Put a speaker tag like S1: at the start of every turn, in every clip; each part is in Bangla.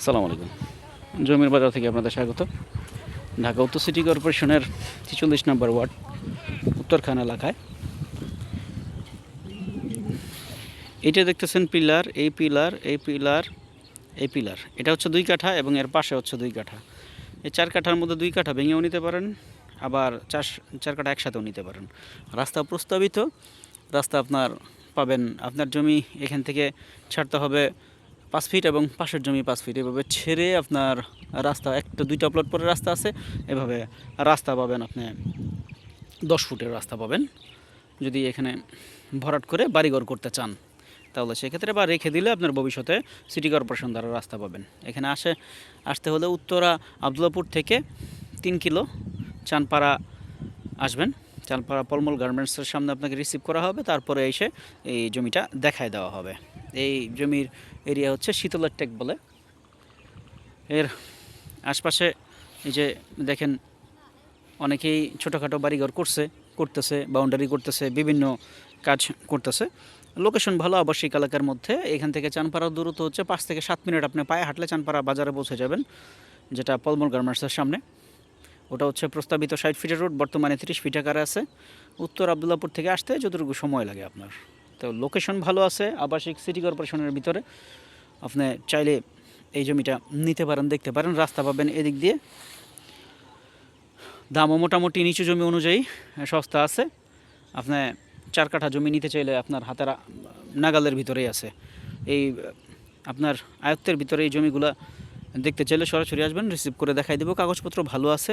S1: আসসালামু আলাইকুম। জমির বাজার থেকে আপনাদের স্বাগত। ঢাকা উত্তর সিটি কর্পোরেশনের ৪৬ নম্বর ওয়ার্ড উত্তরখান এলাকায় এইটা দেখতেছেন পিলার, এই পিলার, এই পিলার, এই পিলার, এটা হচ্ছে 2 কাঠা এবং এর পাশে হচ্ছে 2 কাঠা। এই 4 কাঠার মধ্যে 2 কাঠা ভেঙেও নিতে পারেন, আবার 4 কাঠা একসাথেও নিতে পারেন। রাস্তা প্রস্তাবিত, রাস্তা আপনার পাবেন। আপনার জমি এখান থেকে ছাড়তে হবে 5 ফিট এবং পাশের জমি 5 ফিট, এভাবে ছেড়ে আপনার রাস্তা একটা 2টা প্লট পরে রাস্তা আছে, এভাবে রাস্তা পাবেন আপনি 10 ফুটের রাস্তা পাবেন। যদি এখানে ভরাট করে বাড়িঘর করতে চান তাহলে সেক্ষেত্রে বা রেখে দিলে আপনার ভবিষ্যতে সিটি কর্পোরেশন দ্বারা রাস্তা পাবেন। এখানে আসতে হলে উত্তরা আবদুল্লাপুর থেকে 3 কিলো চানপাড়া আসবেন। চানপাড়া পলমল গার্মেন্টসের সামনে আপনাকে রিসিভ করা হবে, তারপরে এসে এই জমিটা দেখায় দেওয়া হবে। এই জমির এরিয়া হচ্ছে শীতলের টেক বলে। এর আশপাশে এই যে দেখেন অনেকেই ছোটোখাটো বাড়িঘর করতেছে, বাউন্ডারি করতেছে, বিভিন্ন কাজ করতেছে। লোকেশন ভালো আবাসিক এলাকার মধ্যে। এখান থেকে চানপাড়ার দূরত্ব হচ্ছে 5 থেকে 7 মিনিট। আপনি পায়ে হাঁটলে চানপাড়া বাজারে পৌঁছে যাবেন, যেটা পলমল গার্মেন্টসের সামনে। ওটা হচ্ছে প্রস্তাবিত 60 ফিটের রোড, বর্তমানে 30 ফিট আকারে আছে। উত্তর আবদুল্লাপুর থেকে আসতে যতটুকু সময় লাগে আপনার। তো লোকেশন ভালো আছে, আবাসিক সিটি কর্পোরেশনের ভিতরে। আপনি চাইলে এই জমিটা নিতে পারেন, দেখতে পারেন। রাস্তা পাবেন এদিক দিয়ে। দামও মোটামুটি নিচু জমি অনুযায়ী সস্তা আছে। আপনি 4 কাঠা জমি নিতে চাইলে আপনার হাতের নাগালের ভিতরেই আছে। এই আপনার আয়ত্তের ভিতরে এই জমিগুলো দেখতে চাইলে সরাসরি আসবেন, রিসিভ করে দেখাই দেবো। কাগজপত্র ভালো আছে।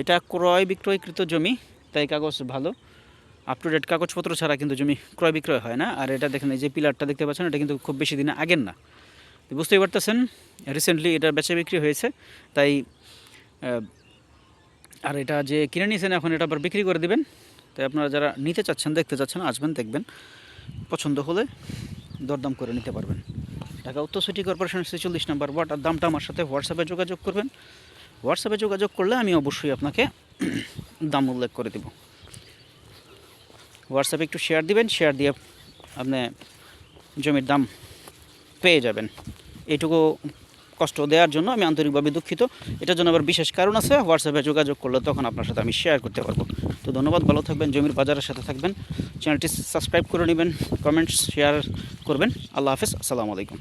S1: এটা ক্রয় বিক্রয়কৃত জমি, তাই কাগজ ভালো। আপ টু ডেট কাগজপত্র ছাড়া কিন্তু জমি ক্রয় বিক্রয় হয় না। আর এটা দেখেন, এই যে পিলারটা দেখতে পাচ্ছেন, এটা কিন্তু খুব বেশি দিনে আগের না। বুঝতেই পারতেছেন, রিসেন্টলি এটা বেচা বিক্রি হয়েছে। তাই আর এটা যে কিনে নিয়েছেন এখন এটা আবার বিক্রি করে দিবেন। তাই আপনারা যারা নিতে চাচ্ছেন, দেখতে চাচ্ছেন, আসবেন, দেখবেন, পছন্দ হলে দরদাম করে নিতে পারবেন। ঢাকা উত্তর সিটি কর্পোরেশন 46 নম্বর ওয়ার্ড। আর দামটা আমার সাথে হোয়াটসঅ্যাপে যোগাযোগ করবেন। হোয়াটসঅ্যাপে যোগাযোগ করলে আমি অবশ্যই আপনাকে দাম উল্লেখ করে দেব। হোয়াটসঅ্যাপে একটু শেয়ার দিবেন, শেয়ার দিয়ে আপনি জমির দাম পেয়ে যাবেন। এইটুকু কষ্ট দেওয়ার জন্য আমি আন্তরিকভাবে দুঃখিত। এটার জন্য আবার বিশেষ কারণ আছে। হোয়াটসঅ্যাপে যোগাযোগ করলে তখন আপনার সাথে আমি শেয়ার করতে পারবো। তো ধন্যবাদ, ভালো থাকবেন, জমির বাজারের সাথে থাকবেন। চ্যানেলটি সাবস্ক্রাইব করে নেবেন, কমেন্টস শেয়ার করবেন। আল্লাহ হাফেজ, আসসালামু আলাইকুম।